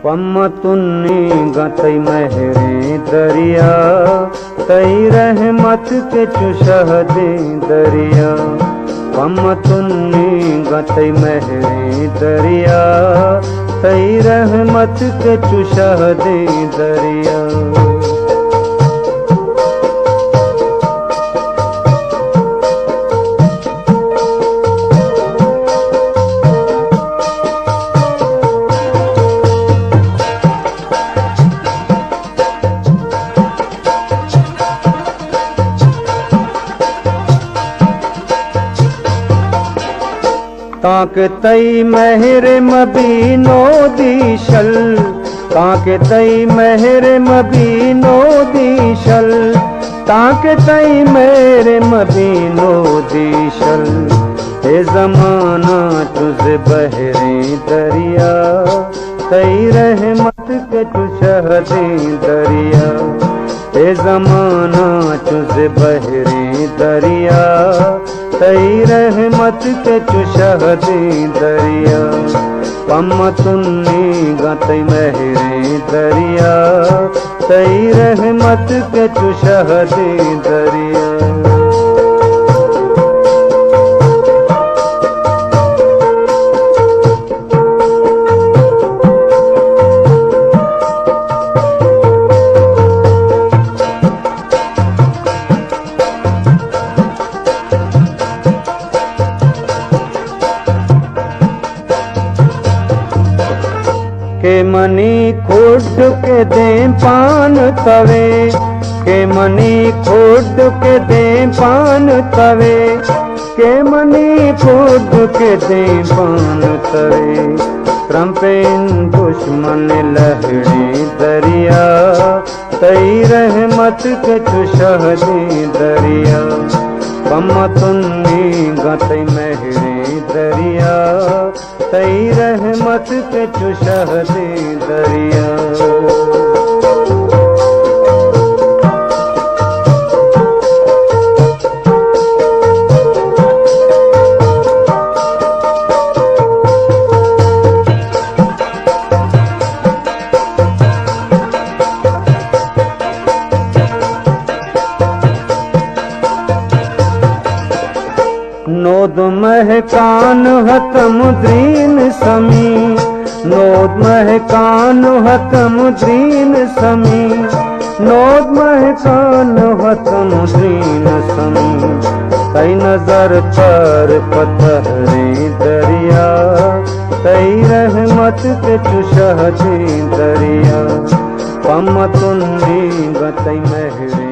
पम्मतुन्नी गतई महरे दरिया, तई रहमत के चुशह दे दरिया। पम्मतुन्नी गतई महरे दरिया, तई रहमत के चुशह दे दरिया। ताके तई महर मबीनो दीशल, ताके तई महर मबीनो दीशल, ताके तई महर मबीनो दीशल। हे ज़माना तुझे बहरे दरिया, तई रहमत के चुशह दे दरिया। हे ज़माना तुझे बहरे दरिया, तई रहमत के चुशह दे दरिया। पम्मतुन्नी गतई महरे दरिया, तई रहमत के चुशह दे दरिया। के मनी खुद के दे पान तवे, के मनी खुद के दे पान तवे, के मनी खुद के दे पान तवे। त्रंपेन दुश्मन लहड़ी दरिया, तई रहमत के चुशह दे दरिया। पम्मतुन्नी गतई महरे दरिया, तई रहमत के चुशह दे दरिया। नोद महकान हतमुद्रीन समी, नोद महकान हतमुद्रीन समी, नोद महकान हतमुद्रीन समी। तई नजर पर पतहरे दरिया, तई रहमत के चुशह दे दरिया। पम्मतुन्नी गतई महरे